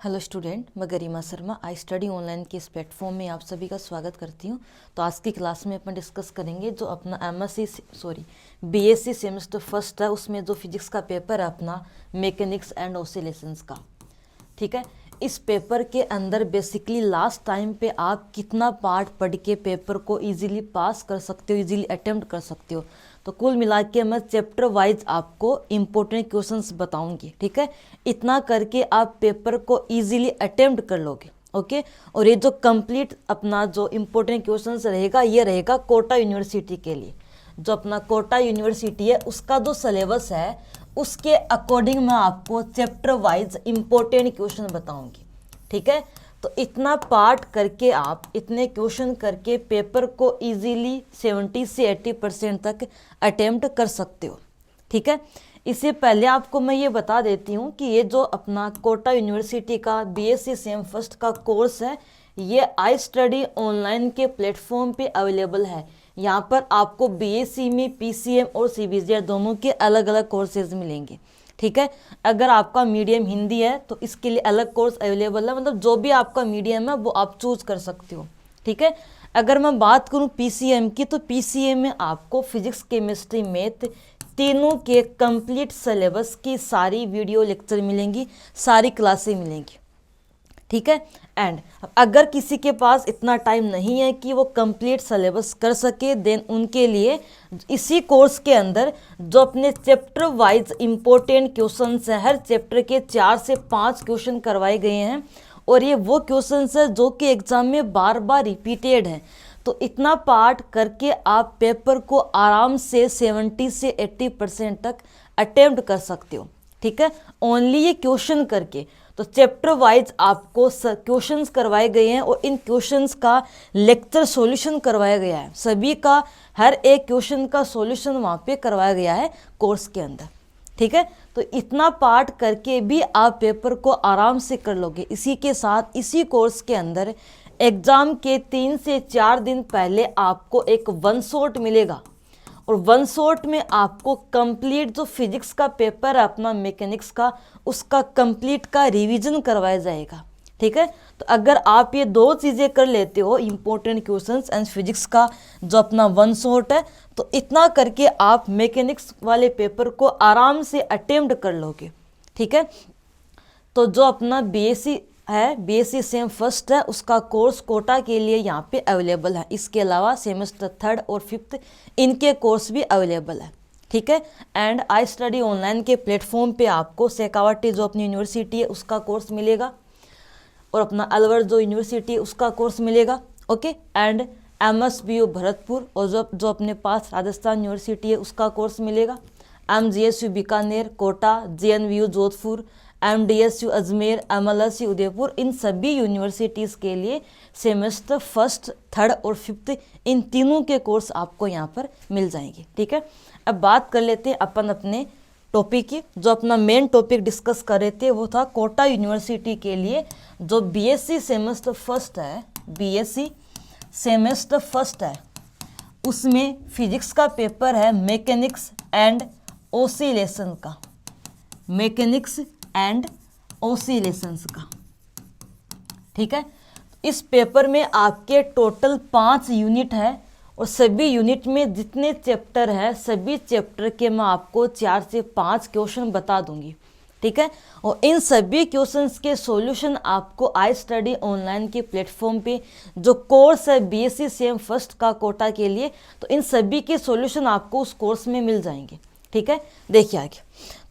Hello student, मैं गरिमा Sharma I study online के इस प्लेटफॉर्म में आप सभी का स्वागत करती हूँ। तो आज की क्लास में अपन डिस्कस करेंगे जो अपना बीएससी सेमेस्टर फर्स्ट है, उसमें जो फिजिक्स का पेपर है अपना मैकेनिक्स एंड ऑसिलेशंस का। ठीक है, इस पेपर के अंदर बेसिकली लास्ट टाइम पे आप कितना पार्ट पढ़ के पेपर को इजीली पास कर सकते हो, इजीली अटेम्प्ट कर सकते हो। तो कुल मिला के मैं चैप्टर वाइज आपको इम्पोर्टेंट क्वेश्चंस बताऊंगी। ठीक है, इतना करके आप पेपर को इजीली अटेम्प्ट कर लोगे। ओके, और ये जो कंप्लीट अपना जो इम्पोर्टेंट क्वेश्चंस रहेगा ये रहेगा कोटा यूनिवर्सिटी के लिए। जो अपना कोटा यूनिवर्सिटी है उसका जो सिलेबस है उसके अकॉर्डिंग मैं आपको चैप्टर वाइज इम्पोर्टेंट क्वेश्चन बताऊंगी। ठीक है, तो इतना पार्ट करके आप इतने क्वेश्चन करके पेपर को इजीली 70 से 80% तक अटेम्प्ट कर सकते हो। ठीक है, इससे पहले आपको मैं ये बता देती हूँ कि ये जो अपना कोटा यूनिवर्सिटी का बीएससी सेम फर्स्ट का कोर्स है ये आई स्टडी ऑनलाइन के प्लेटफॉर्म पे अवेलेबल है। यहाँ पर आपको बीएससी में पीसीएम और सीबीजेड दोनों के अलग अलग कोर्सेज मिलेंगे। ठीक है, अगर आपका मीडियम हिंदी है तो इसके लिए अलग कोर्स अवेलेबल है, मतलब जो भी आपका मीडियम है वो आप चूज कर सकते हो। ठीक है, अगर मैं बात करूँ पीसीएम की तो पीसीएम में आपको फिजिक्स केमिस्ट्री मैथ तीनों के कंप्लीट सिलेबस की सारी वीडियो लेक्चर मिलेंगी, सारी क्लासें मिलेंगी। ठीक है, एंड अगर किसी के पास इतना टाइम नहीं है कि वो कंप्लीट सिलेबस कर सके देन उनके लिए इसी कोर्स के अंदर जो अपने चैप्टर वाइज इम्पोर्टेंट क्वेश्चंस हैं, हर चैप्टर के 4 से 5 क्वेश्चन करवाए गए हैं और ये वो क्वेश्चंस है जो कि एग्जाम में बार बार रिपीटेड हैं। तो इतना पार्ट करके आप पेपर को आराम से 70 से 80% तक अटेम्प्ट कर सकते हो। ठीक है, ओनली ये क्वेश्चन करके। तो चैप्टर वाइज आपको क्वेश्चंस करवाए गए हैं और इन क्वेश्चंस का लेक्चर सॉल्यूशन करवाया गया है। सभी का हर एक क्वेश्चन का सॉल्यूशन वहाँ पे करवाया गया है कोर्स के अंदर। ठीक है, तो इतना पार्ट करके भी आप पेपर को आराम से कर लोगे। इसी के साथ इसी कोर्स के अंदर एग्जाम के 3 से 4 दिन पहले आपको एक वन शॉट मिलेगा और वन शॉट में आपको कंप्लीट जो फिजिक्स का पेपर है अपना मैकेनिक्स का उसका कंप्लीट का रिवीजन करवाया जाएगा। ठीक है, तो अगर आप ये दो चीज़ें कर लेते हो, इंपॉर्टेंट क्वेश्चंस एंड फिजिक्स का जो अपना वन शॉट है, तो इतना करके आप मैकेनिक्स वाले पेपर को आराम से अटेम्प्ट कर लोगे। ठीक है, तो जो अपना बीएससी है, बीएससी सेम फर्स्ट है, उसका कोर्स कोटा के लिए यहाँ पे अवेलेबल है। इसके अलावा सेमेस्टर 3rd और 5th इनके कोर्स भी अवेलेबल है। ठीक है, एंड आई स्टडी ऑनलाइन के प्लेटफॉर्म पे आपको शेखावटी जो अपनी यूनिवर्सिटी है उसका कोर्स मिलेगा और अपना अलवर जो यूनिवर्सिटी है उसका कोर्स मिलेगा। ओके, एंड एमएसबीयू भरतपुर और जो अपने पास राजस्थान यूनिवर्सिटी है उसका कोर्स मिलेगा। एमजीएसयू बीकानेर, कोटा, जेएनवीयू जोधपुर, एमडीएसयू अजमेर, एमएलएसयू उदयपुर, इन सभी यूनिवर्सिटीज़ के लिए सेमेस्टर 1st, 3rd और 5th इन तीनों के कोर्स आपको यहाँ पर मिल जाएंगे। ठीक है, अब बात कर लेते हैं अपन अपने टॉपिक की। जो अपना मेन टॉपिक डिस्कस कर रहे थे वो था कोटा यूनिवर्सिटी के लिए जो बीएससी सेमेस्टर फर्स्ट है, बीएससी सेमेस्टर फर्स्ट है, उसमें फिजिक्स का पेपर है मैकेनिक्स एंड ऑसिलेशन का, मैकेनिक्स एंड ऑसिलेशंस का। ठीक है, इस पेपर में आपके टोटल 5 यूनिट है और सभी यूनिट में जितने चैप्टर है सभी चैप्टर के मैं आपको 4 से 5 क्वेश्चन बता दूंगी। ठीक है, और इन सभी क्वेश्चंस के सॉल्यूशन आपको आई स्टडी ऑनलाइन के प्लेटफॉर्म पे जो कोर्स है बीएससी सेम फर्स्ट का कोटा के लिए, तो इन सभी के सॉल्यूशन आपको उस कोर्स में मिल जाएंगे। ठीक है, देखिए आगे।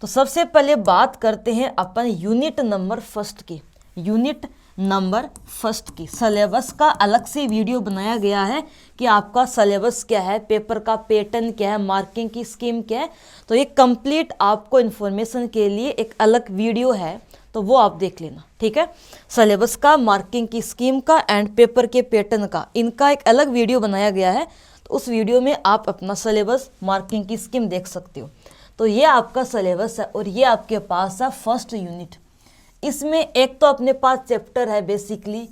तो सबसे पहले बात करते हैं अपन यूनिट नंबर फर्स्ट की। यूनिट नंबर फर्स्ट की सिलेबस का अलग से वीडियो बनाया गया है कि आपका सिलेबस क्या है, पेपर का पैटर्न क्या है, मार्किंग की स्कीम क्या है। तो ये कंप्लीट आपको इन्फॉर्मेशन के लिए एक अलग वीडियो है, तो वो आप देख लेना। ठीक है, सिलेबस का, मार्किंग की स्कीम का एंड पेपर के पैटर्न का, इनका एक अलग वीडियो बनाया गया है। तो उस वीडियो में आप अपना सिलेबस, मार्किंग की स्कीम देख सकते हो। तो ये आपका सिलेबस है और ये आपके पास है फर्स्ट यूनिट। इसमें एक तो अपने पास चैप्टर है basically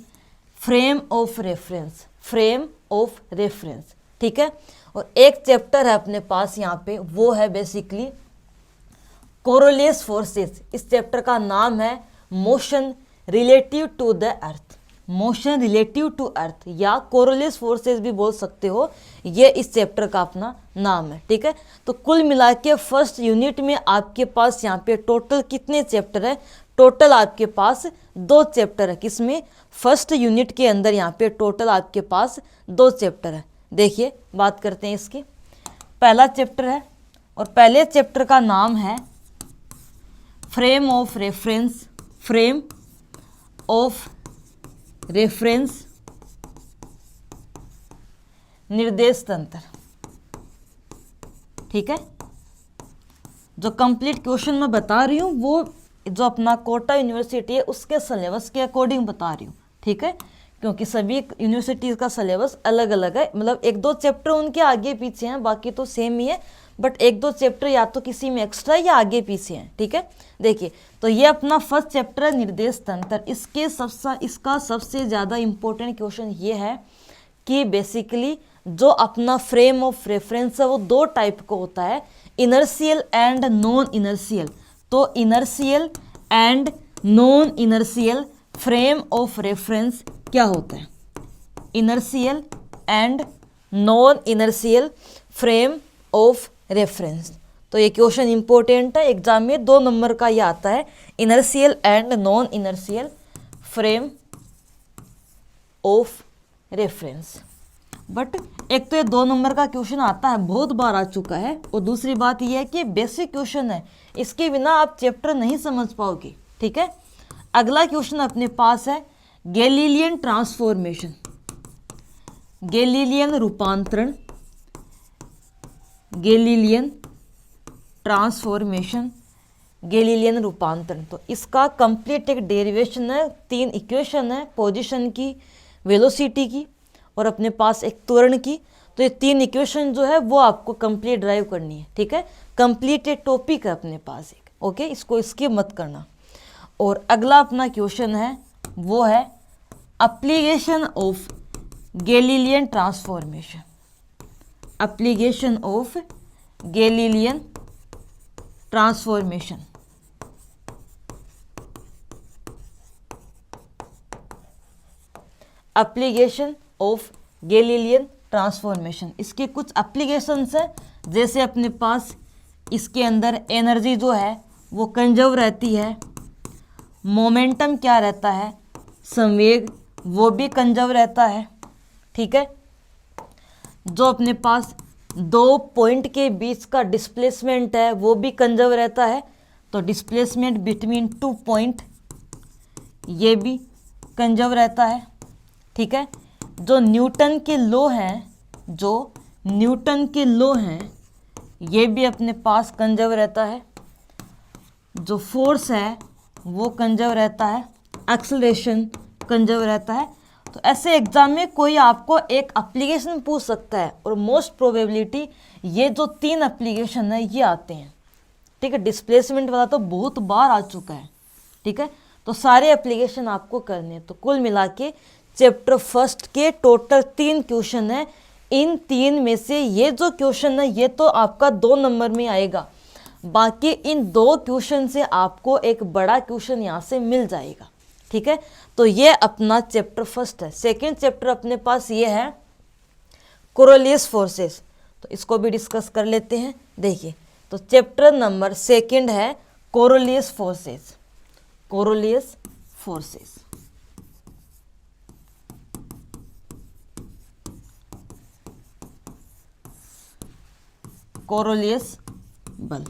frame of reference, frame of reference. ठीक है, और एक चैप्टर है अपने पास यहाँ पे वो है बेसिकली कोरोलेस फोर्सेस। इस चैप्टर का नाम है motion relative to the earth, motion relative to earth या कोरोलियस फोर्सेस भी बोल सकते हो, ये इस चैप्टर का अपना नाम है। ठीक है, तो कुल मिला के फर्स्ट यूनिट में आपके पास यहाँ पे टोटल कितने चैप्टर है? टोटल आपके पास 2 चैप्टर है। किसमें? फर्स्ट यूनिट के अंदर यहाँ पे टोटल आपके पास 2 चैप्टर है। देखिए बात करते हैं इसकी। पहला चैप्टर है और पहले चैप्टर का नाम है frame of reference, frame of reference निर्देश तंत्र। ठीक है, जो कंप्लीट क्वेश्चन मैं बता रही हूँ वो जो अपना कोटा यूनिवर्सिटी है उसके सिलेबस के अकॉर्डिंग बता रही हूँ। ठीक है, क्योंकि सभी यूनिवर्सिटीज़ का सिलेबस अलग अलग है, मतलब 1-2 चैप्टर उनके आगे पीछे हैं, बाकी तो सेम ही है, बट 1-2 चैप्टर या तो किसी में एक्स्ट्रा या आगे पीछे हैं। ठीक है, देखिए तो ये अपना फर्स्ट चैप्टर है निर्देश तंत्र। इसका सबसे ज़्यादा इम्पोर्टेंट क्वेश्चन ये है कि बेसिकली जो अपना फ्रेम ऑफ रेफरेंस है वो 2 टाइप का होता है, इनर्शियल एंड नॉन इनर्शियल। तो inertial and non inertial frame of reference क्या होता है? Inertial and non inertial frame of reference. तो ये क्वेश्चन इंपॉर्टेंट है, एग्जाम में 2 नंबर का ये आता है, inertial and non inertial frame of reference. But एक तो ये 2 नंबर का क्वेश्चन आता है, बहुत बार आ चुका है, और दूसरी बात ये है कि बेसिक क्वेश्चन है, इसके बिना आप चैप्टर नहीं समझ पाओगे। ठीक है, अगला क्वेश्चन अपने पास है गैलीलियन ट्रांसफॉर्मेशन, गैलीलियन रूपांतरण, गैलीलियन ट्रांसफॉर्मेशन, गैलीलियन रूपांतरण। तो इसका कंप्लीट एक डेरिवेशन है, 3 इक्वेशन है, पोजीशन की, वेलोसिटी की और अपने पास एक त्वरण की। तो ये 3 इक्वेशन जो है वो आपको कंप्लीट ड्राइव करनी है। ठीक है, कंप्लीट एक टॉपिक है अपने पास एक, ओके, इसको स्किप मत करना। और अगला अपना क्वेश्चन है वो है application of Galilean transformation, application of Galilean transformation. Application of Galilean transformation, इसके कुछ एप्लीकेशंस है, जैसे अपने पास इसके अंदर एनर्जी जो है वो कंजर्व रहती है, मोमेंटम क्या रहता है, संवेग वो भी कंजर्व रहता है। ठीक है, जो अपने पास 2 पॉइंट के बीच का डिस्प्लेसमेंट है वो भी कंजर्व रहता है, तो डिस्प्लेसमेंट बिटवीन 2 पॉइंट ये भी कंजर्व रहता है। ठीक है, जो न्यूटन के लॉ हैं, जो न्यूटन के लॉ हैं ये भी अपने पास कंजर्व रहता है, जो फोर्स है वो कंजर्व रहता है, एक्सेलरेशन कंजर्व रहता है। तो ऐसे एग्जाम में कोई आपको एक एप्लीकेशन पूछ सकता है, और मोस्ट प्रोबेबिलिटी ये जो 3 एप्लीकेशन है ये आते हैं। ठीक है, डिस्प्लेसमेंट वाला तो बहुत बार आ चुका है। ठीक है, तो सारे एप्लीकेशन आपको करने हैं। तो कुल मिला के चैप्टर फर्स्ट के टोटल 3 क्वेश्चन है, इन 3 में से ये जो क्वेश्चन है ये तो आपका 2 नंबर में आएगा, बाकी इन 2 क्वेश्चन से आपको एक बड़ा क्वेश्चन यहाँ से मिल जाएगा। ठीक है, तो ये अपना चैप्टर फर्स्ट है। सेकंड चैप्टर अपने पास ये है कोरोलियस फोर्सेस, तो इसको भी डिस्कस कर लेते हैं। देखिए, तो चैप्टर नंबर 2 है Coriolis forces, Coriolis forces. Coriolis बल।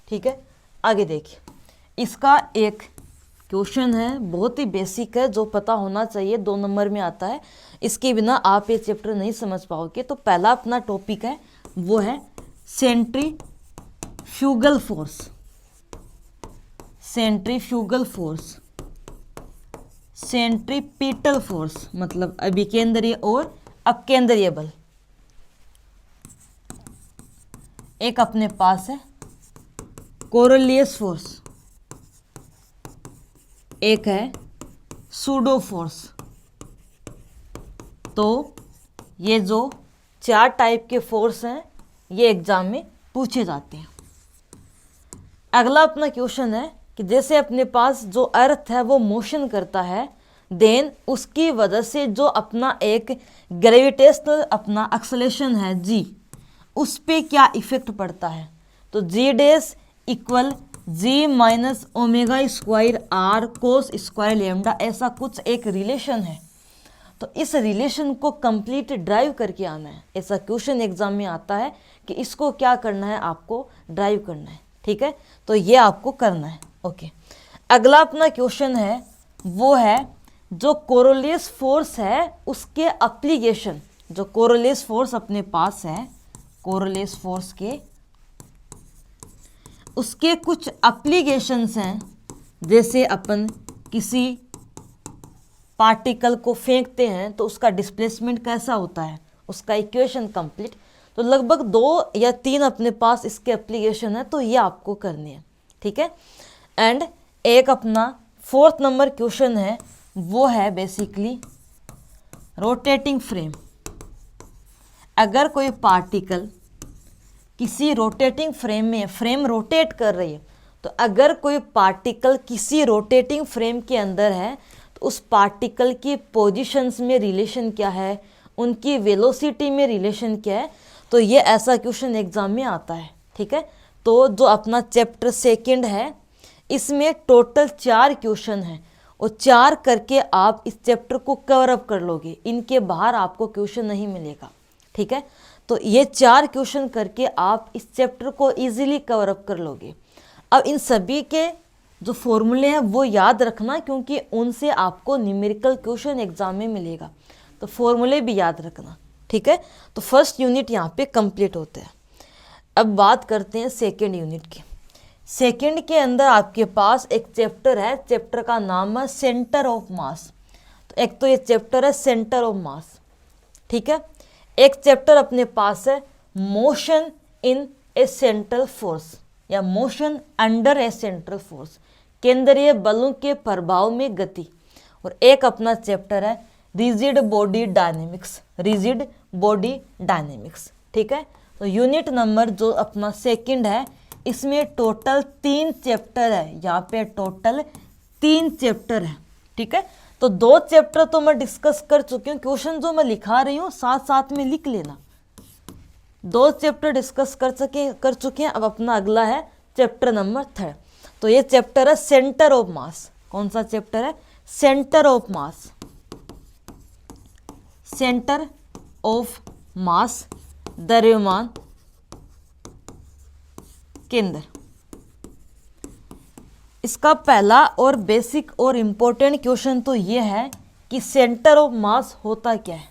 ठीक है, आगे देखिए, इसका एक क्वेश्चन है, बहुत ही बेसिक है, जो पता होना चाहिए, 2 नंबर में आता है, इसके बिना आप ये चैप्टर नहीं समझ पाओगे। तो पहला अपना टॉपिक है वो है centrifugal force, centrifugal force, centripetal force मतलब अभिकेंद्रीय और अपकेंद्रीय बल। एक अपने पास है कोरोलियस फोर्स, एक है सूडो फोर्स। तो ये जो 4 टाइप के फोर्स हैं ये एग्जाम में पूछे जाते हैं। अगला अपना क्वेश्चन है कि जैसे अपने पास जो अर्थ है वो मोशन करता है, देन उसकी वजह से जो अपना एक ग्रेविटेशनल अपना एक्सेलरेशन है g, उस पे क्या इफेक्ट पड़ता है। तो g dash equal g minus omega square r cos square lambda, ऐसा कुछ एक रिलेशन है। तो इस रिलेशन को कंप्लीट ड्राइव करके आना है। ऐसा क्वेश्चन एग्जाम में आता है कि इसको क्या करना है, आपको ड्राइव करना है। ठीक है, तो ये आपको करना है। ओके, अगला अपना क्वेश्चन है वो है जो कोरोलियस फोर्स है उसके एप्लीकेशन। जो कोरोलियस फोर्स अपने पास है, कोरोलियस फोर्स के उसके कुछ एप्लीकेशंस हैं। जैसे अपन किसी पार्टिकल को फेंकते हैं तो उसका डिस्प्लेसमेंट कैसा होता है, उसका इक्वेशन कंप्लीट। तो लगभग 2 या 3 अपने पास इसके एप्लीकेशन है, तो ये आपको करनी है। ठीक है, एंड एक अपना 4th नंबर क्वेश्चन है वो है बेसिकली रोटेटिंग फ्रेम। अगर कोई पार्टिकल किसी रोटेटिंग फ्रेम में, फ्रेम रोटेट कर रही है, तो अगर कोई पार्टिकल किसी रोटेटिंग फ्रेम के अंदर है तो उस पार्टिकल की पोजीशंस में रिलेशन क्या है, उनकी वेलोसिटी में रिलेशन क्या है। तो ये ऐसा क्वेश्चन एग्जाम में आता है। ठीक है, तो जो अपना चैप्टर 2 है इसमें टोटल 4 क्वेश्चन हैं और 4 करके आप इस चैप्टर को कवर अप कर लोगे, इनके बाहर आपको क्वेश्चन नहीं मिलेगा। ठीक है, तो ये 4 क्वेश्चन करके आप इस चैप्टर को इजीली कवर अप कर लोगे। अब इन सभी के जो फॉर्मूले हैं वो याद रखना, क्योंकि उनसे आपको न्यूमेरिकल क्वेश्चन एग्जाम में मिलेगा, तो फॉर्मूले भी याद रखना। ठीक है, तो फर्स्ट यूनिट यहाँ पे कंप्लीट होते हैं। अब बात करते हैं सेकंड यूनिट की। सेकंड के अंदर आपके पास एक चैप्टर है, चैप्टर का नाम है सेंटर ऑफ मास। तो एक तो ये चैप्टर है सेंटर ऑफ मास। ठीक है, एक चैप्टर अपने पास है motion in A central force या मोशन अंडर ए सेंट्रल फोर्स, केंद्रीय बलों के प्रभाव में गति। और एक अपना चैप्टर है rigid body dynamics, rigid body dynamics. ठीक है, तो यूनिट नंबर जो अपना सेकंड है इसमें टोटल 3 चैप्टर है। यहाँ पे टोटल 3 चैप्टर है। ठीक है, तो 2 चैप्टर तो मैं डिस्कस कर चुकी हूँ, क्वेश्चन जो मैं लिखा रही हूँ साथ साथ में लिख लेना। 2 चैप्टर डिस्कस कर चुके हैं। अब अपना अगला है चैप्टर नंबर 3। तो ये चैप्टर है सेंटर ऑफ मास। कौन सा चैप्टर है? Centre of mass. Centre of मास, द्रव्यमान केंद्र। इसका पहला और बेसिक और इम्पोर्टेंट क्वेश्चन तो ये है कि सेंटर ऑफ मास होता क्या है।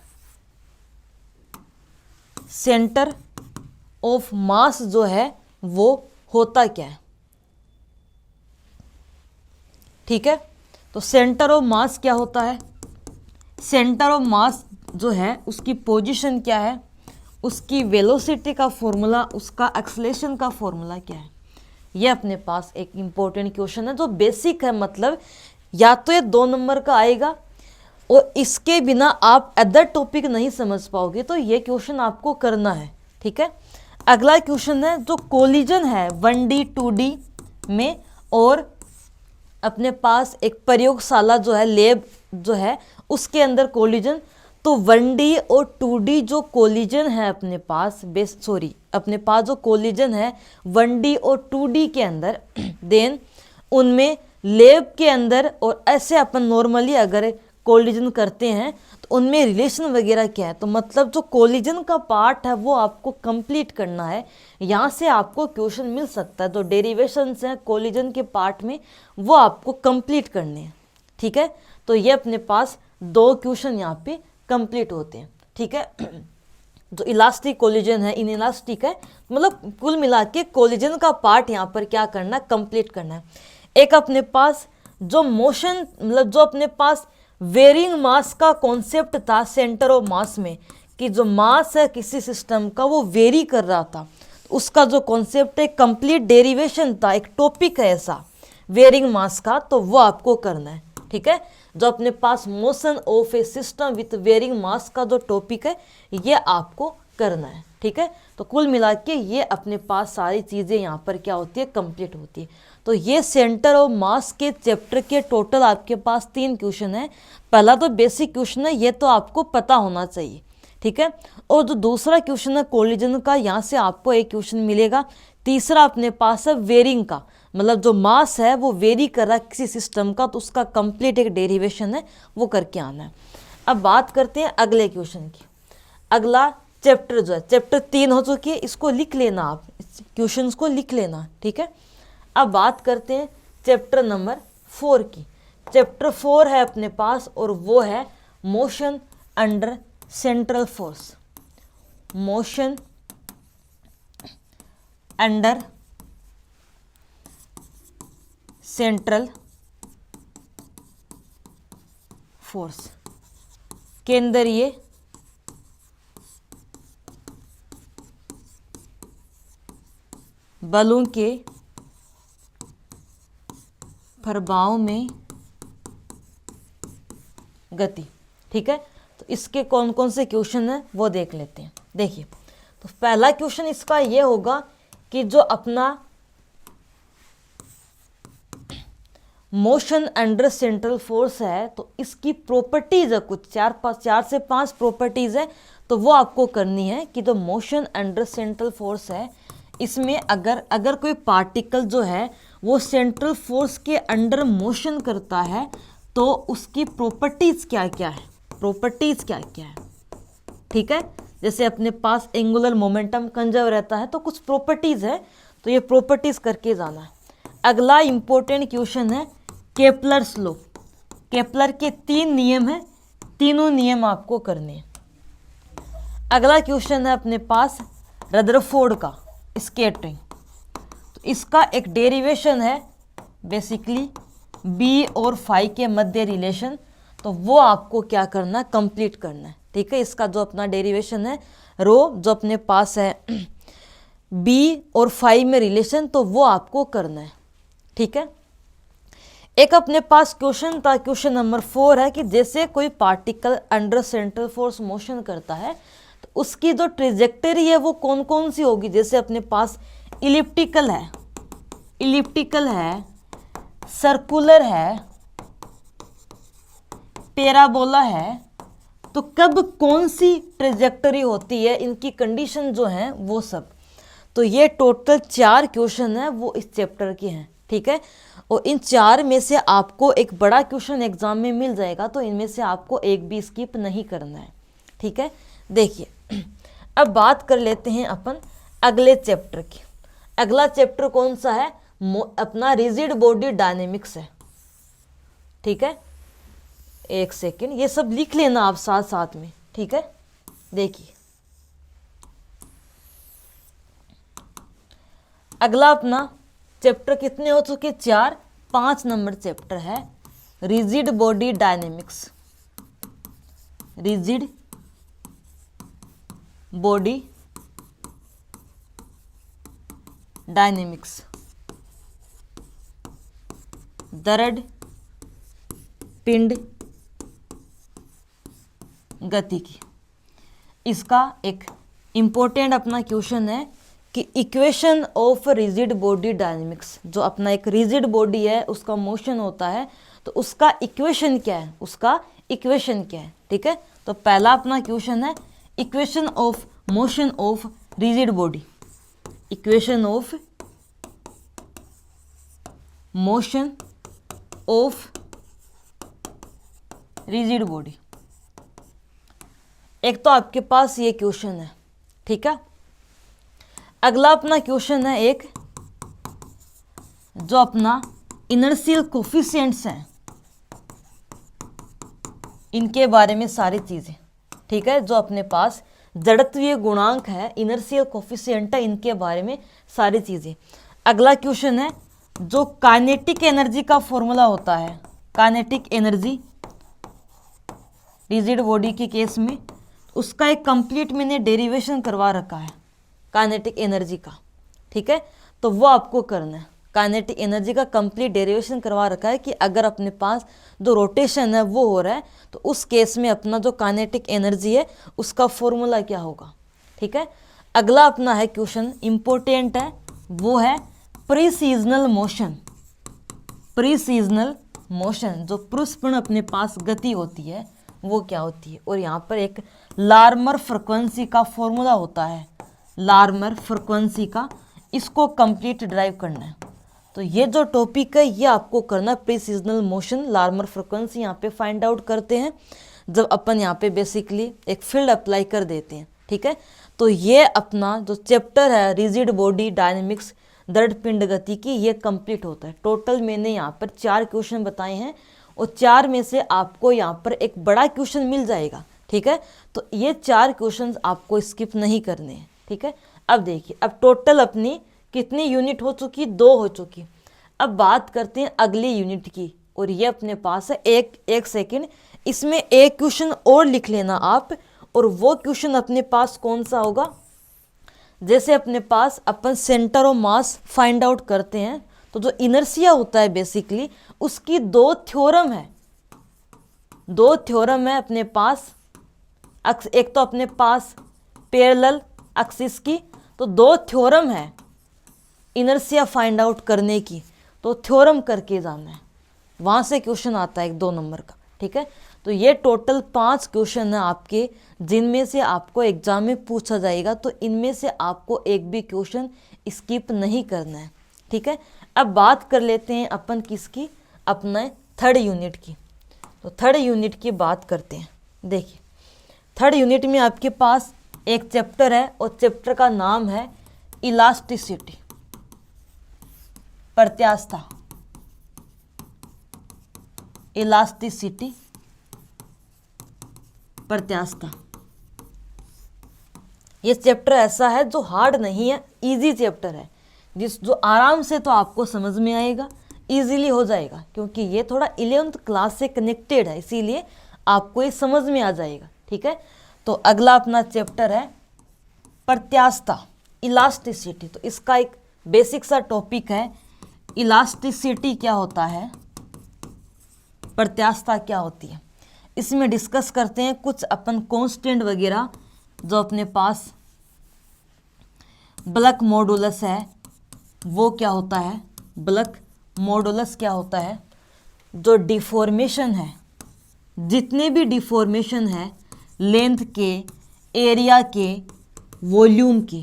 सेंटर ऑफ मास जो है वो होता क्या है। ठीक है, तो सेंटर ऑफ मास क्या होता है? सेंटर ऑफ मास जो है उसकी पोजीशन क्या है, उसकी वेलोसिटी का फॉर्मूला, उसका एक्सेलरेशन का फॉर्मूला क्या है। ये अपने पास एक इम्पोर्टेंट क्वेश्चन है जो बेसिक है, मतलब या तो ये 2 नंबर का आएगा और इसके बिना आप अदर टॉपिक नहीं समझ पाओगे, तो ये क्वेश्चन आपको करना है। ठीक है, अगला क्वेश्चन है जो कोलिजन है 1D 2D में, और अपने पास एक प्रयोगशाला जो है, लैब जो है, उसके अंदर कोलिजन। तो 1D और 2D जो कोलिजन है अपने पास, अपने पास जो कोलिजन है 1D और 2D के अंदर, देन उनमें लैब के अंदर और ऐसे अपन नॉर्मली अगर कोलिजन करते हैं तो उनमें रिलेशन वगैरह क्या है। तो मतलब जो कोलिजन का पार्ट है वो आपको कंप्लीट करना है। यहाँ से आपको क्वेश्चन मिल सकता है, जो डेरिवेशंस हैं कोलिजन के पार्ट में वो आपको कंप्लीट करने हैं। ठीक है, तो ये अपने पास 2 क्वेश्चन यहाँ पे कंप्लीट होते हैं। ठीक है, जो इलास्टिक कोलिजन है, इन इलास्टिक है, मतलब कुल मिला के कोलिजन का पार्ट यहाँ पर क्या करना है, कंप्लीट करना है। एक अपने पास जो मोशन, मतलब जो अपने पास वेरिंग मास का कॉन्सेप्ट था सेंटर ऑफ मास में, कि जो मास है किसी सिस्टम का वो वेरी कर रहा था, उसका जो कॉन्सेप्ट है कंप्लीट डेरिवेशन था, एक टॉपिक है ऐसा वेरिंग मास का, तो वो आपको करना है। ठीक है, जो अपने पास motion of a system with varying mass का जो टॉपिक है ये आपको करना है। ठीक ठीक है। तो कुल मिला के ये अपने पास सारी चीज़ें यहाँ पर क्या होती है, कंप्लीट होती है। तो ये सेंटर ऑफ मास के चैप्टर के टोटल आपके पास 3 क्वेश्चन है। पहला तो बेसिक क्वेश्चन है, ये तो आपको पता होना चाहिए, ठीक है। और जो दूसरा क्वेश्चन है कोलिजन का, यहाँ से आपको एक क्वेश्चन मिलेगा। तीसरा अपने पास है वेरिंग का, मतलब जो मास है वो वेरी कर रहा है किसी सिस्टम का, तो उसका कंप्लीट एक डेरिवेशन है वो करके आना है। अब बात करते हैं अगले क्वेश्चन की। अगला चैप्टर जो है, चैप्टर 3 हो चुकी है, इसको लिख लेना, आप क्वेश्चन को लिख लेना, ठीक है। अब बात करते हैं चैप्टर नंबर 4 की। चैप्टर 4 है अपने पास और वो है motion under central force. Motion under central force, केंद्रीय बलों के प्रभाव में गति, ठीक है। तो इसके कौन कौन से क्वेश्चन हैं वो देख लेते हैं। देखिए, तो पहला क्वेश्चन इसका ये होगा कि जो अपना मोशन अंडर सेंट्रल फोर्स है, तो इसकी प्रॉपर्टीज है कुछ 4 से 5 प्रॉपर्टीज है, तो वो आपको करनी है कि जो मोशन अंडर सेंट्रल फोर्स है, इसमें अगर कोई पार्टिकल जो है वो सेंट्रल फोर्स के अंडर मोशन करता है, तो उसकी प्रॉपर्टीज क्या क्या है, प्रॉपर्टीज क्या क्या है, ठीक है। जैसे अपने पास एंगुलर मोमेंटम कंजर्व रहता है, तो कुछ प्रॉपर्टीज है, तो ये प्रॉपर्टीज करके जाना है। अगला इंपॉर्टेंट क्वेश्चन है केपलर्स लॉ। केपलर के 3 नियम हैं, तीनों नियम आपको करने हैं। अगला क्वेश्चन है अपने पास रदरफोर्ड का स्कैटरिंग। तो इसका एक डेरिवेशन है बेसिकली बी और फाई के मध्य रिलेशन, तो वो आपको क्या करना है, कंप्लीट करना है, ठीक है। इसका जो अपना डेरिवेशन है रो, जो अपने पास है बी और फाई में रिलेशन, तो वो आपको करना है, ठीक है। एक अपने पास क्वेश्चन था, क्वेश्चन नंबर 4 है कि जैसे कोई particle under central force motion करता है, तो उसकी जो ट्रेजेक्टरी है वो कौन कौन सी होगी। जैसे अपने पास इलिप्टिकल है, सर्कुलर है, पैराबोला है, तो कब कौन सी ट्रेजेक्टरी होती है, इनकी कंडीशन जो है वो सब। तो ये टोटल 4 क्वेश्चन है वो इस चैप्टर के हैं, ठीक है। और इन 4 में से आपको एक बड़ा क्वेश्चन एग्जाम में मिल जाएगा, तो इनमें से आपको एक भी स्किप नहीं करना है, ठीक है। देखिए, अब बात कर लेते हैं अपन अगले चैप्टर की। अगला चैप्टर कौन सा है, अपना रिजिड बॉडी डायनेमिक्स है, ठीक है। एक सेकेंड, ये सब लिख लेना आप साथ साथ में, ठीक है। देखिए, अगला अपना चैप्टर कितने हो चुके, 4, 5 नंबर चैप्टर है rigid body dynamics. Rigid body dynamics, दरड़ पिंड गति की। इसका एक इम्पोर्टेंट अपना क्वेश्चन है कि equation of rigid body dynamics, जो अपना एक रिजिड बॉडी है उसका मोशन होता है, तो उसका इक्वेशन क्या है, उसका इक्वेशन क्या है, ठीक है। तो पहला अपना क्वेश्चन है equation of motion of rigid body. Equation of motion of rigid body, एक तो आपके पास ये क्वेश्चन है, ठीक है। अगला अपना क्वेश्चन है एक जो अपना इनर्शियल कोफिशिएंट्स हैं, इनके बारे में सारी चीजें, ठीक है। जो अपने पास जड़त्वीय गुणांक है, इनर्शियल कोफिशिएंट है, इनके बारे में सारी चीजें। अगला क्वेश्चन है जो काइनेटिक एनर्जी का फॉर्मूला होता है, काइनेटिक एनर्जी रिजिड बॉडी के केस में, उसका एक कंप्लीट मैंने डेरिवेशन करवा रखा है काइनेटिक एनर्जी का, ठीक है। तो वो आपको करना है, काइनेटिक एनर्जी का कंप्लीट डेरिवेशन करवा रखा है कि अगर अपने पास जो रोटेशन है वो हो रहा है, तो उस केस में अपना जो काइनेटिक एनर्जी है उसका फॉर्मूला क्या होगा, ठीक है। अगला अपना है क्वेश्चन इम्पोर्टेंट है, वो है प्रीसीजनल मोशन। प्रीसीजनल मोशन, जो पुरुषपण अपने पास गति होती है वो क्या होती है, और यहाँ पर एक लार्मर फ्रीक्वेंसी का फॉर्मूला होता है, लार्मर फ्रीक्वेंसी का, इसको कंप्लीट ड्राइव करना है। तो ये जो टॉपिक है ये आपको करना है, प्रीसीजनल मोशन, लार्मर फ्रीक्वेंसी यहाँ पे फाइंड आउट करते हैं जब अपन यहाँ पे बेसिकली एक फील्ड अप्लाई कर देते हैं, ठीक है। तो ये अपना जो चैप्टर है रिजिड बॉडी डायनेमिक्स, दृढ़ पिंड गति की, ये कंप्लीट होता है। टोटल मैंने यहाँ पर 4 क्वेश्चन बताए हैं और 4 में से आपको यहाँ पर एक बड़ा क्वेश्चन मिल जाएगा, ठीक है। तो ये 4 क्वेश्चन आपको स्किप नहीं करने हैं, ठीक है। अब देखिए, अब टोटल अपनी कितनी यूनिट हो चुकी, 2 हो चुकी। अब बात करते हैं अगली यूनिट की, और ये अपने पास है एक सेकेंड, इसमें एक क्वेश्चन और लिख लेना आप, और वो क्वेश्चन अपने पास कौन सा होगा, जैसे अपने पास अपन centre of mass find out करते हैं, तो जो इनर्शिया होता है बेसिकली उसकी 2 थ्योरम है, 2 थ्योरम है अपने पास। एक तो अपने पास पैरेलल एक्सिस की, तो 2 थ्योरम है इनर्शिया फाइंड आउट करने की, तो थ्योरम करके जाना है, वहाँ से क्वेश्चन आता है 2 नंबर का, ठीक है। तो ये टोटल 5 क्वेश्चन है आपके, जिनमें से आपको एग्जाम में पूछा जाएगा, तो इनमें से आपको एक भी क्वेश्चन स्किप नहीं करना है, ठीक है। अब बात कर लेते हैं अपन किसकी, अपना 3rd यूनिट की। तो 3rd यूनिट की बात करते हैं। देखिए 3rd यूनिट में आपके पास एक चैप्टर है, और चैप्टर का नाम है इलास्टिसिटी, प्रत्यास्थता, इलास्टिसिटी, प्रत्यास्थता। ये चैप्टर ऐसा है जो हार्ड नहीं है, इजी चैप्टर है, जो आराम से तो आपको समझ में आएगा, इजीली हो जाएगा, क्योंकि ये थोड़ा 11th क्लास से कनेक्टेड है, इसीलिए आपको ये समझ में आ जाएगा, ठीक है। तो अगला अपना चैप्टर है प्रत्यास्थता, इलास्टिसिटी। तो इसका एक बेसिक सा टॉपिक है, इलास्टिसिटी क्या होता है, प्रत्यास्थता क्या होती है। इसमें डिस्कस करते हैं कुछ अपन कांस्टेंट वगैरह, जो अपने पास बल्क मॉडुलस है वो क्या होता है, बल्क मॉडुलस क्या होता है, जो डिफॉर्मेशन है, जितने भी डिफॉर्मेशन है लेंथ के, एरिया के, वॉल्यूम के,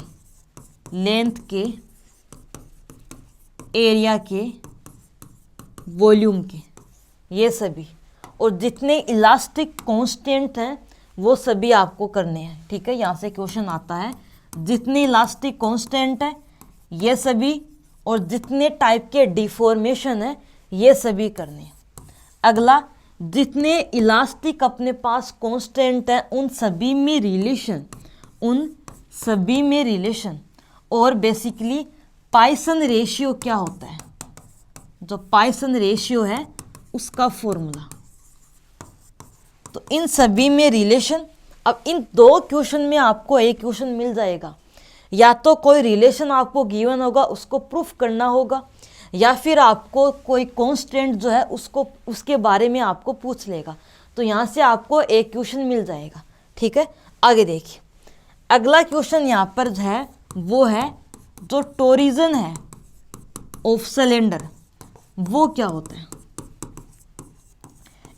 लेंथ के, एरिया के, वॉल्यूम के, ये सभी, और जितने इलास्टिक कांस्टेंट हैं वो सभी आपको करने हैं, ठीक है। यहाँ से क्वेश्चन आता है, जितने इलास्टिक कांस्टेंट है ये सभी, और जितने टाइप के डिफॉर्मेशन है ये सभी करने हैं। अगला, जितने इलास्टिक अपने पास कांस्टेंट है उन सभी में रिलेशन, उन सभी में रिलेशन, और बेसिकली पाइसन रेशियो क्या होता है, जो पाइसन रेशियो है उसका फॉर्मूला, तो इन सभी में रिलेशन। अब इन 2 क्वेश्चन में आपको एक क्वेश्चन मिल जाएगा, या तो कोई रिलेशन आपको गिवन होगा उसको प्रूफ करना होगा, या फिर आपको कोई कांस्टेंट जो है उसको, उसके बारे में आपको पूछ लेगा, तो यहाँ से आपको एक क्वेश्चन मिल जाएगा, ठीक है। आगे देखिए, अगला क्वेश्चन यहाँ पर जो है वो है जो टोरिजन है ऑफ सिलेंडर, वो क्या होता है,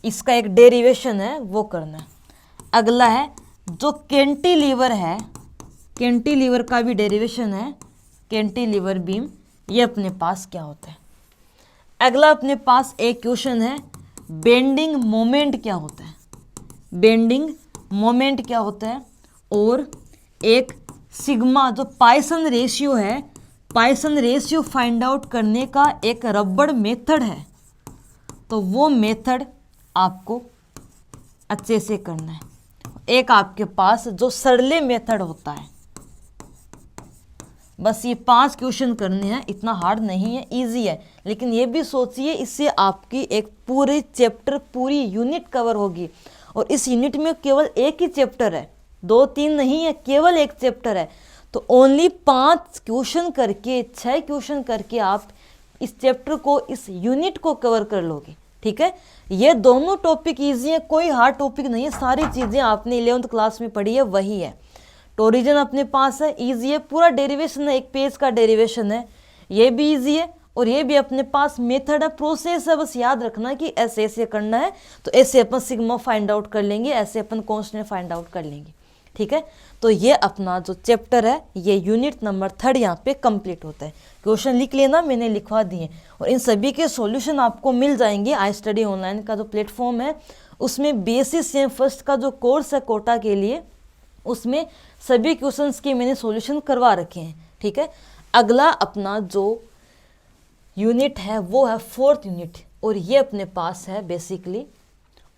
इसका एक डेरिवेशन है वो करना है। अगला है जो कैंटिलीवर है, कैंटिलीवर का भी डेरिवेशन है, कैंटिलीवर बीम, ये अपने पास क्या होता है। अगला अपने पास एक क्वेश्चन है, बेंडिंग मोमेंट क्या होता है, बेंडिंग मोमेंट क्या होता है, और एक सिग्मा जो पाइसन रेशियो है, पाइसन रेशियो फाइंड आउट करने का एक रबड़ मेथड है, तो वो मेथड आपको अच्छे से करना है। एक आपके पास जो सरले मेथड होता है, बस ये 5 क्वेश्चन करने हैं, इतना हार्ड नहीं है, इजी है, लेकिन ये भी सोचिए इससे आपकी एक पूरी चैप्टर, पूरी यूनिट कवर होगी, और इस यूनिट में केवल एक ही चैप्टर है, 2-3 नहीं है, केवल एक चैप्टर है। तो ओनली 5 क्वेश्चन करके, 6 क्वेश्चन करके आप इस चैप्टर को, इस यूनिट को कवर कर लोगे, ठीक है। ये दोनों टॉपिक ईजी है, कोई हार्ड टॉपिक नहीं है, सारी चीज़ें आपने 11th क्लास में पढ़ी है वही है, तो ओरिजिन अपने पास है, इजी है, पूरा डेरिवेशन है, एक पेज का डेरिवेशन है, ये भी इजी है और ये भी अपने पास मेथड है, प्रोसेस है, बस याद रखना कि ऐसे ऐसे करना है। तो ऐसे अपन सिग्मा फाइंड आउट कर लेंगे, ऐसे अपन कांस्टेंट फाइंड आउट कर लेंगे, ठीक है। तो ये अपना जो चैप्टर है ये यूनिट नंबर 3 यहाँ पे कंप्लीट होता है। क्वेश्चन लिख लेना, मैंने लिखवा दिए और इन सभी के सॉल्यूशन आपको मिल जाएंगे आई स्टडी ऑनलाइन का जो प्लेटफॉर्म है, उसमें बेसिस सेम फर्स्ट का जो कोर्स है कोटा के लिए, उसमें सभी क्वेश्चंस के मैंने सॉल्यूशन करवा रखे हैं, ठीक है। अगला अपना जो यूनिट है वो है 4th यूनिट और ये अपने पास है बेसिकली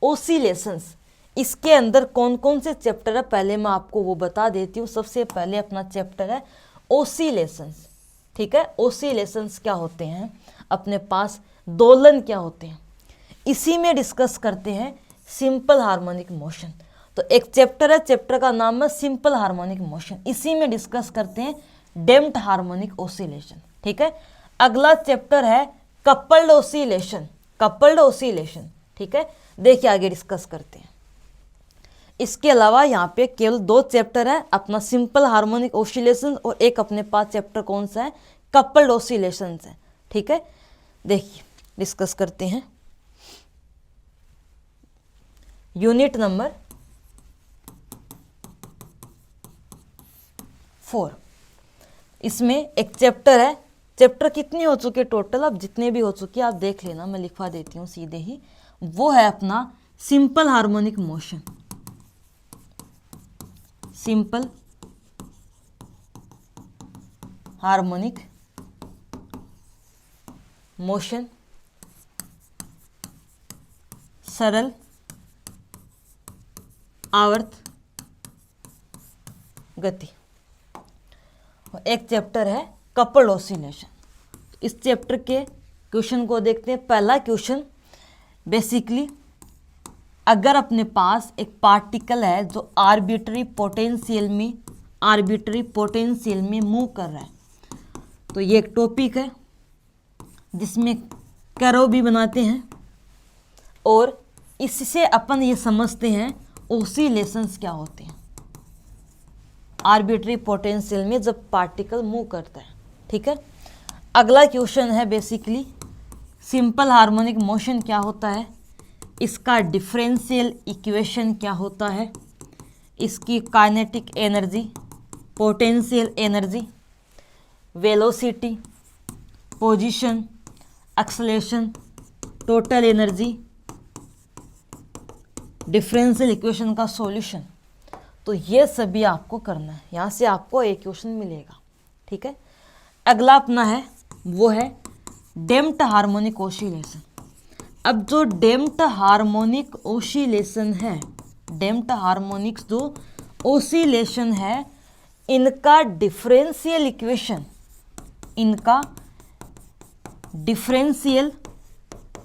ओसिलेशंस। इसके अंदर कौन कौन से चैप्टर है पहले मैं आपको वो बता देती हूँ। सबसे पहले अपना चैप्टर है ओसिलेशंस, ठीक है। ओसिलेशंस क्या होते हैं, अपने पास दोलन क्या होते हैं, इसी में डिस्कस करते हैं सिंपल हार्मोनिक मोशन। तो एक चैप्टर है, चैप्टर का नाम है सिंपल हार्मोनिक मोशन, इसी में डिस्कस करते हैं डैम्प्ड हार्मोनिक ओसिलेशन, ठीक है। अगला चैप्टर है कपल्ड ओसिलेशन, कपल्ड ओसिलेशन, ठीक है। देखिए आगे डिस्कस करते हैं। इसके अलावा यहाँ पे केवल 2 चैप्टर है, अपना सिंपल हार्मोनिक ओसिलेशन और एक अपने पास चैप्टर कौन सा है, कपल्ड ओसिलेशन है, ठीक है। देखिए डिस्कस करते हैं यूनिट नंबर 4। इसमें एक चैप्टर है, चैप्टर कितने हो चुके टोटल, अब जितने भी हो चुके आप देख लेना, मैं लिखवा देती हूँ सीधे ही। वो है अपना simple harmonic motion, simple harmonic motion, सरल आवर्त गति। एक चैप्टर है कपल्ड ओसिलेशन। इस चैप्टर के क्वेश्चन को देखते हैं। पहला क्वेश्चन बेसिकली, अगर अपने पास एक पार्टिकल है जो आर्बिट्री पोटेंशियल में मूव कर रहा है, तो ये एक टॉपिक है जिसमें कर्व भी बनाते हैं और इससे अपन ये समझते हैं ओसिलेशंस क्या होते हैं आर्बिट्री पोटेंशियल में जब पार्टिकल मूव करता है, ठीक है। अगला क्वेश्चन है बेसिकली सिंपल हार्मोनिक मोशन क्या होता है, इसका डिफरेंशियल इक्वेशन क्या होता है, इसकी kinetic energy, potential energy, velocity, position, acceleration, total energy, differential equation का सॉल्यूशन। तो ये सभी आपको करना है, यहाँ से आपको एक क्वेश्चन मिलेगा, ठीक है। अगला अपना है वो है डैम्प्ड हार्मोनिक ओसिलेशन। अब जो डैम्प्ड हार्मोनिक ओसिलेशन है, डैम्प्ड हार्मोनिक्स जो ओसिलेशन है, इनका डिफरेंशियल इक्वेशन, इनका डिफरेंशियल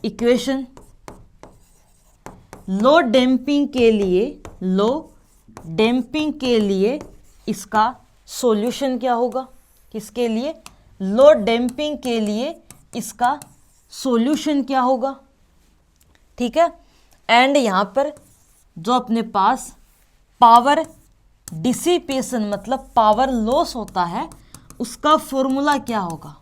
इक्वेशन लो डैम्पिंग के लिए इसका सॉल्यूशन क्या होगा, किसके लिए, लो डैम्पिंग के लिए इसका सॉल्यूशन क्या होगा, ठीक है। एंड यहाँ पर जो अपने पास पावर डिसिपेशन मतलब पावर लॉस होता है, उसका फॉर्मूला क्या होगा।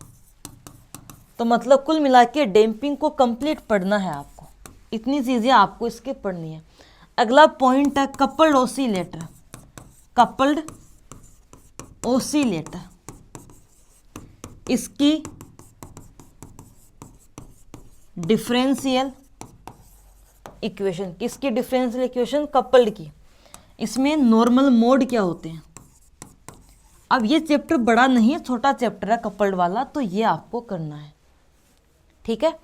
तो मतलब कुल मिला के डैम्पिंग को कंप्लीट पढ़ना है आपको, इतनी चीज़ें आपको इसके पढ़नी है। अगला पॉइंट है कपल्ड ओसिलेटर, कपल्ड ओसिलेटर, इसकी डिफरेंशियल इक्वेशन, किसकी डिफरेंशियल इक्वेशन, कपल्ड की। इसमें नॉर्मल मोड क्या होते हैं। अब ये चैप्टर बड़ा नहीं है, छोटा चैप्टर है कपल्ड वाला, तो ये आपको करना है, ठीक है।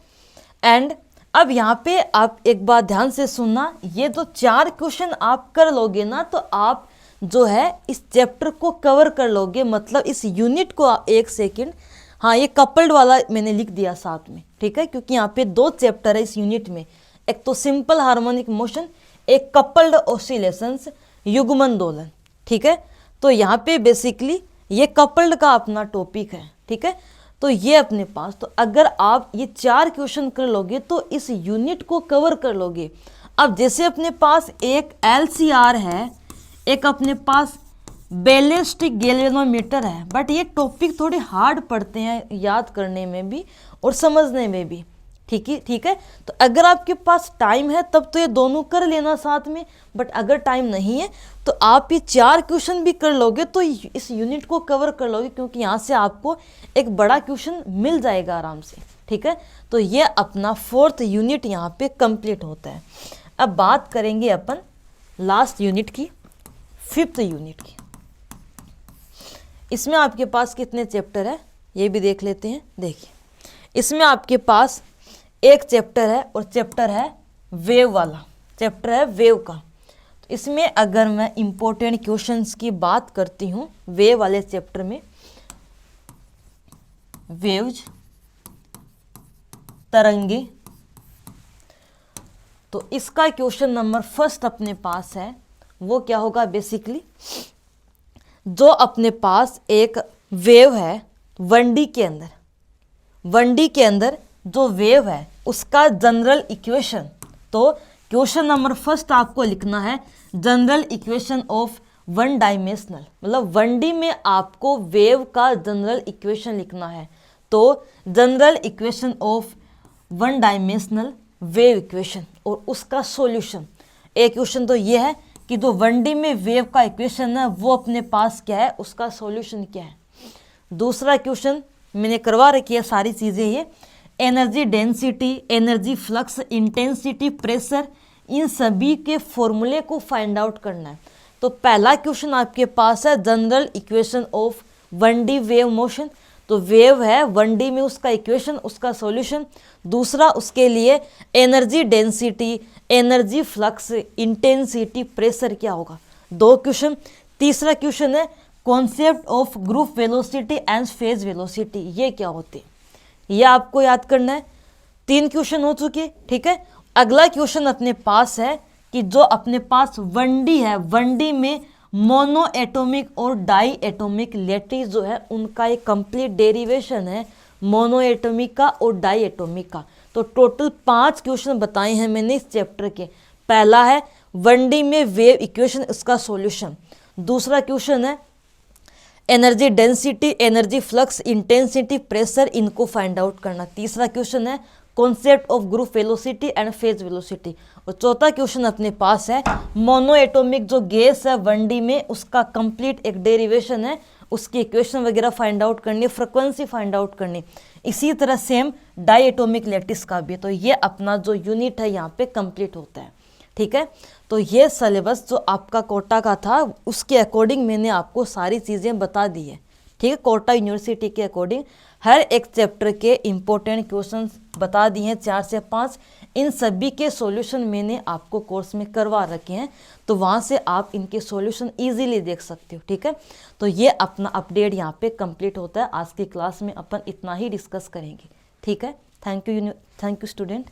एंड अब यहाँ पे आप एक बात ध्यान से सुनना, ये जो 4 क्वेश्चन आप कर लोगे ना, तो आप जो है इस चैप्टर को कवर कर लोगे, मतलब इस यूनिट को। एक सेकेंड, हाँ ये कपल्ड वाला मैंने लिख दिया साथ में, ठीक है, क्योंकि यहाँ पे 2 चैप्टर है इस यूनिट में, एक तो सिंपल हार्मोनिक मोशन, एक कपल्ड ओसिलेशंस युग्मन दोलन, ठीक है। तो यहाँ पे बेसिकली ये कपल्ड का अपना टॉपिक है, ठीक है। तो ये अपने पास, तो अगर आप ये 4 क्वेश्चन कर लोगे तो इस यूनिट को कवर कर लोगे। अब जैसे अपने पास एक LCR है, एक अपने पास बैलिस्टिक गैल्वेनोमीटर है, बट ये टॉपिक थोड़े हार्ड पड़ते हैं याद करने में भी और समझने में भी। ठीक है। तो अगर आपके पास टाइम है तब तो ये दोनों कर लेना साथ में, बट अगर टाइम नहीं है तो आप ये 4 क्वेश्चन भी कर लोगे तो इस यूनिट को कवर कर लोगे, क्योंकि यहाँ से आपको एक बड़ा क्वेश्चन मिल जाएगा आराम से। ठीक है, तो ये अपना 4th यूनिट यहाँ पे कंप्लीट होता है। अब बात करेंगे अपन लास्ट यूनिट की, 5th यूनिट की। इसमें आपके पास कितने चैप्टर है ये भी देख लेते हैं। देखिए, इसमें आपके पास एक चैप्टर है और चैप्टर है वेव वाला, चैप्टर है वेव का। तो इसमें अगर मैं इंपॉर्टेंट क्वेश्चंस की बात करती हूँ वेव वाले चैप्टर में, वेव्स तरंगे, तो इसका क्वेश्चन नंबर 1 अपने पास है। वो क्या होगा, बेसिकली जो अपने पास एक वेव है 1D के अंदर, 1D के अंदर जो वेव है उसका जनरल इक्वेशन। तो क्वेश्चन नंबर 1 आपको लिखना है जनरल इक्वेशन ऑफ 1 डायमेंशनल, मतलब 1D में आपको वेव का जनरल इक्वेशन लिखना है। तो general equation of 1 dimensional wave equation और उसका सॉल्यूशन। एक क्वेश्चन तो ये है कि जो 1D में वेव का इक्वेशन है वो अपने पास क्या है, उसका सॉल्यूशन क्या है। दूसरा क्वेश्चन मैंने करवा रखी है सारी चीज़ें, ये energy density, energy flux, intensity, pressure, इन सभी के फॉर्मूले को फाइंड आउट करना है। तो पहला क्वेश्चन आपके पास है general equation of 1D wave motion. तो वेव है 1D में, उसका इक्वेशन, उसका सॉल्यूशन। दूसरा उसके लिए energy density, energy flux, intensity, pressure क्या होगा, 2 क्वेश्चन। तीसरा क्वेश्चन है concept of group velocity and phase velocity, ये क्या होती है, ये आपको याद करना है। 3 क्वेश्चन हो चुके। ठीक है, अगला क्वेश्चन अपने पास है कि जो अपने पास 1D है, 1D में मोनो एटॉमिक और डाई एटॉमिक लैटिस जो है उनका एक कंप्लीट डेरिवेशन है मोनो एटॉमिक का और डाई एटॉमिक का। तो टोटल 5 क्वेश्चन बताए हैं मैंने इस चैप्टर के। पहला है 1D में वेव इक्वेशन, उसका सॉल्यूशन। दूसरा क्वेश्चन है energy density, energy flux, intensity, pressure, इनको फाइंड आउट करना। तीसरा क्वेश्चन है concept of group velocity and phase velocity. और चौथा क्वेश्चन अपने पास है मोनो एटॉमिक जो गैस है 1D में, उसका कंप्लीट एक डेरिवेशन है, उसकी इक्वेशन वगैरह फाइंड आउट करनी, फ्रिक्वेंसी फाइंड आउट करनी। इसी तरह सेम डाई एटॉमिक लैटिस का भी। तो ये अपना जो यूनिट है यहाँ पे कंप्लीट होता है। ठीक है, तो ये सिलेबस जो आपका कोटा का था उसके अकॉर्डिंग मैंने आपको सारी चीज़ें बता दी है। ठीक है, कोटा यूनिवर्सिटी के अकॉर्डिंग हर एक चैप्टर के इम्पोर्टेंट क्वेश्चंस बता दिए हैं 4 से 5। इन सभी के सॉल्यूशन मैंने आपको कोर्स में करवा रखे हैं, तो वहाँ से आप इनके सॉल्यूशन इजीली देख सकते हो। ठीक है, तो ये अपना अपडेट यहाँ पे कंप्लीट होता है। आज की क्लास में अपन इतना ही डिस्कस करेंगे। ठीक है, थैंक यू स्टूडेंट।